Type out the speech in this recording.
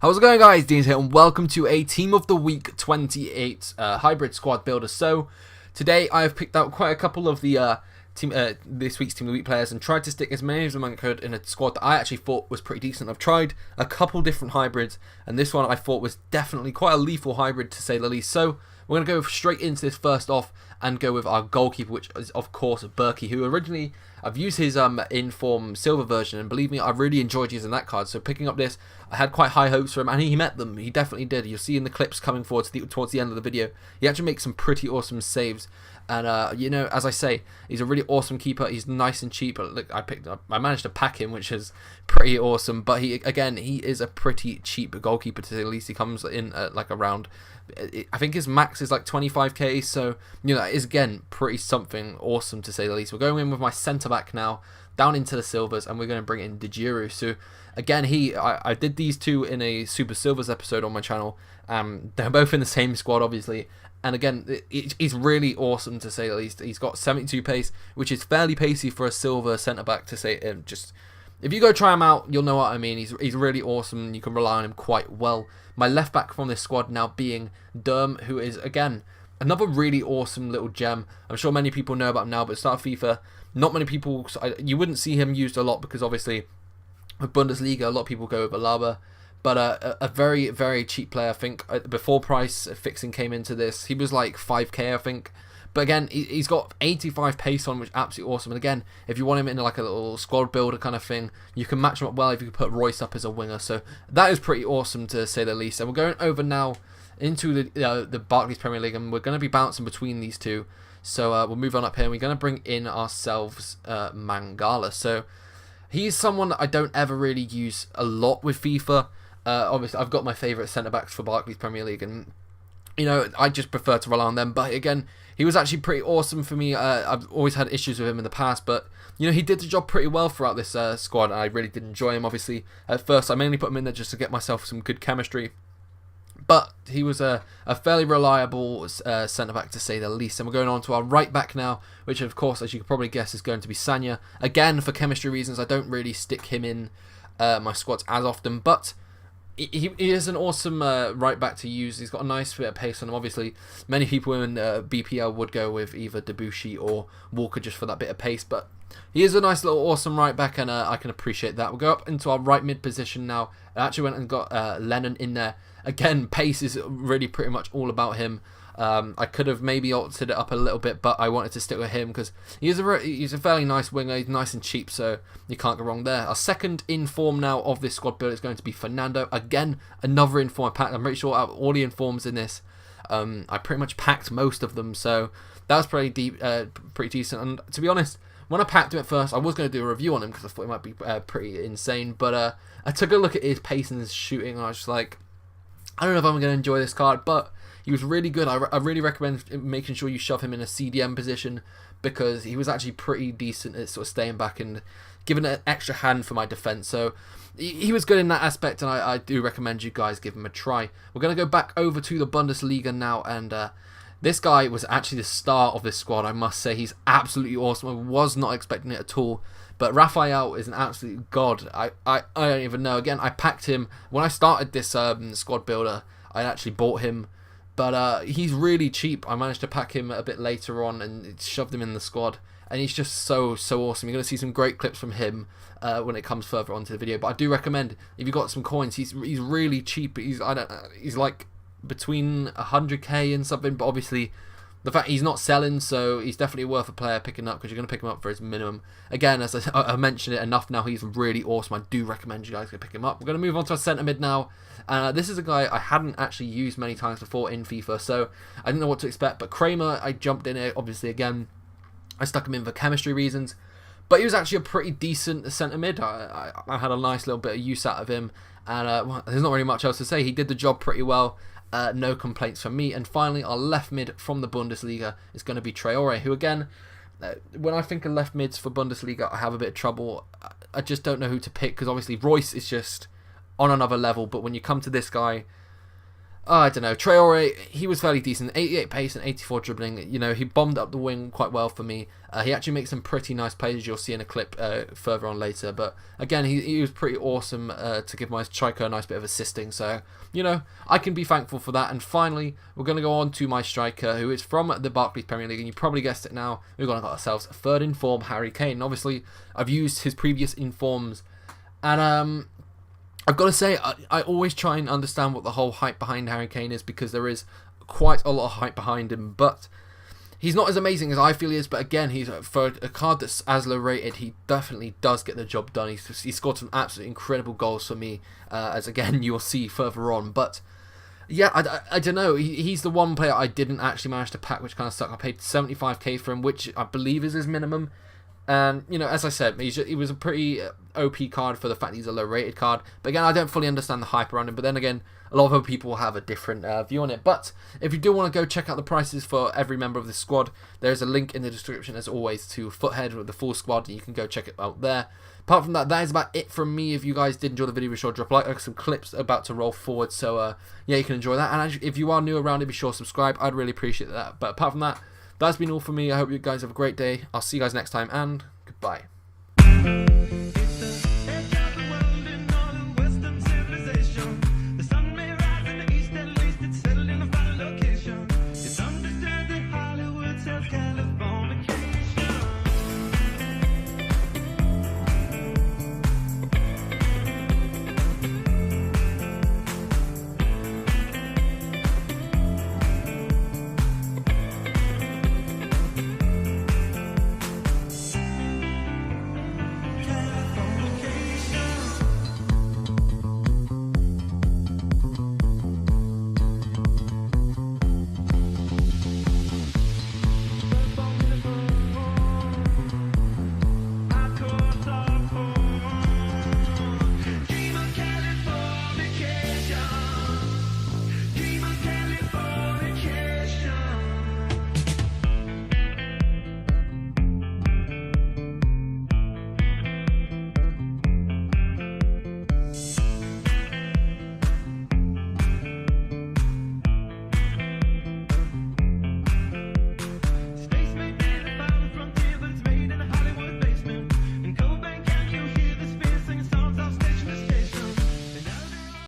How's it going, guys? Dean here, and welcome to a Team of the Week 28 hybrid squad builder. So today I have picked out quite a couple of the this week's Team of the Week players and tried to stick as many of them I could in a squad that I actually thought was pretty decent. I've tried a couple different hybrids, and this one I thought was definitely quite a lethal hybrid to say the least. So we're going to go straight into this first off and go with our goalkeeper, which is of course Burki, who originally I've used his in-form silver version, and believe me, I really enjoyed using that card. So picking up this, I had quite high hopes for him, and he met them. He definitely did. You'll see in the clips coming forward towards the end of the video, he actually makes some pretty awesome saves. And you know, as I say, he's a really awesome keeper. He's nice and cheap. Look, I managed to pack him, which is pretty awesome. But he is a pretty cheap goalkeeper to say the least. He comes in at like around, I think his max is like 25k. So you know, that is again pretty something awesome to say the least. We're going in with my centre back now, down into the silvers, and we're going to bring in Dejuru. So again, I did these two in a Super Silvers episode on my channel. They're both in the same squad, obviously. And again, he's really awesome to say the least. He's got 72 pace, which is fairly pacey for a silver centre-back to say. Just if you go try him out, you'll know what I mean. He's really awesome. You can rely on him quite well. My left-back from this squad now being Derm, who is, again, another really awesome little gem. I'm sure many people know about him now, but start of FIFA, not many people... You wouldn't see him used a lot because, obviously, with Bundesliga, a lot of people go with Alaba. But a very, very cheap player, I think. Before price fixing came into this, he was like 5k, I think. But again, he's got 85 pace on, which is absolutely awesome. And again, if you want him in like a little squad builder kind of thing, you can match him up well if you put Royce up as a winger. So that is pretty awesome to say the least. And we're going over now into the Barclays Premier League, and we're going to be bouncing between these two. So we'll move on up here, and we're going to bring in ourselves Mangala. So he's someone that I don't ever really use a lot with FIFA. Obviously, I've got my favourite centre-backs for Barclays Premier League, and, you know, I just prefer to rely on them. But, again, he was actually pretty awesome for me. I've always had issues with him in the past, but, you know, he did the job pretty well throughout this squad, and I really did enjoy him, obviously. At first, I mainly put him in there just to get myself some good chemistry. But he was a fairly reliable centre-back, to say the least. And we're going on to our right-back now, which, of course, as you could probably guess, is going to be Sanya. Again, for chemistry reasons, I don't really stick him in my squads as often, but... He is an awesome right back to use. He's got a nice bit of pace on him. Obviously, many people in BPL would go with either Debussy or Walker just for that bit of pace. But he is a nice little awesome right back, and I can appreciate that. We'll go up into our right mid position now. I actually went and got Lennon in there. Again, pace is really pretty much all about him. I could have maybe altered it up a little bit, but I wanted to stick with him because he's a fairly nice winger. He's nice and cheap, so you can't go wrong there. Our second in-form now of this squad build is going to be Fernando. Again, another in-form I packed. I'm pretty sure out of all the in-forms in this, I pretty much packed most of them, so that was pretty decent. And to be honest, when I packed him at first, I was going to do a review on him because I thought it might be pretty insane, but I took a look at his pace and his shooting, and I was just like, I don't know if I'm going to enjoy this card, but he was really good. I really recommend making sure you shove him in a CDM position because he was actually pretty decent at sort of staying back and giving an extra hand for my defence. So he was good in that aspect, and I do recommend you guys give him a try. We're going to go back over to the Bundesliga now, and this guy was actually the star of this squad. I must say, he's absolutely awesome. I was not expecting it at all. But Raffael is an absolute god. I don't even know. Again, I packed him when I started this squad builder. I actually bought him. But he's really cheap. I managed to pack him a bit later on and shoved him in the squad. And he's just so awesome. You're going to see some great clips from him when it comes further onto the video. But I do recommend, if you've got some coins, he's really cheap. He's like between 100k and something. But obviously, the fact he's not selling, so he's definitely worth a player picking up because you're going to pick him up for his minimum. Again, as I mentioned it enough now, he's really awesome. I do recommend you guys go pick him up. We're going to move on to our centre mid now. This is a guy I hadn't actually used many times before in FIFA, so I didn't know what to expect. But Kramer, I jumped in it, obviously, again. I stuck him in for chemistry reasons. But he was actually a pretty decent centre mid. I had a nice little bit of use out of him. And well, there's not really much else to say. He did the job pretty well. No complaints from me. And finally, our left mid from the Bundesliga is going to be Traore, who again, when I think of left mids for Bundesliga, I have a bit of trouble. I just don't know who to pick because obviously Royce is just on another level. But when you come to this guy, I don't know. Traore, he was fairly decent. 88 pace and 84 dribbling. You know, he bombed up the wing quite well for me. He actually makes some pretty nice plays, you'll see in a clip further on later. But again, he was pretty awesome to give my striker a nice bit of assisting. So, you know, I can be thankful for that. And finally, we're going to go on to my striker, who is from the Barclays Premier League. And you probably guessed it now. We've got ourselves a third inform, Harry Kane. Obviously, I've used his previous informs. And I've got to say, I always try and understand what the whole hype behind Harry Kane is, because there is quite a lot of hype behind him, but he's not as amazing as I feel he is. But again, he's for a card that's as low rated, he definitely does get the job done. He scored some absolutely incredible goals for me, as again you'll see further on. But yeah, I don't know. He's the one player I didn't actually manage to pack, which kind of sucked. I paid 75k for him, which I believe is his minimum. And, you know, as I said, he was a pretty OP card for the fact that he's a low-rated card. But again, I don't fully understand the hype around him. But then again, a lot of other people will have a different view on it. But if you do want to go check out the prices for every member of the squad, there's a link in the description, as always, to Foothead with the full squad. And you can go check it out there. Apart from that, that is about it from me. If you guys did enjoy the video, be sure to drop a like. I've got some clips about to roll forward. So, yeah, you can enjoy that. And if you are new around it, be sure to subscribe. I'd really appreciate that. But apart from that, that's been all for me. I hope you guys have a great day. I'll see you guys next time, and goodbye.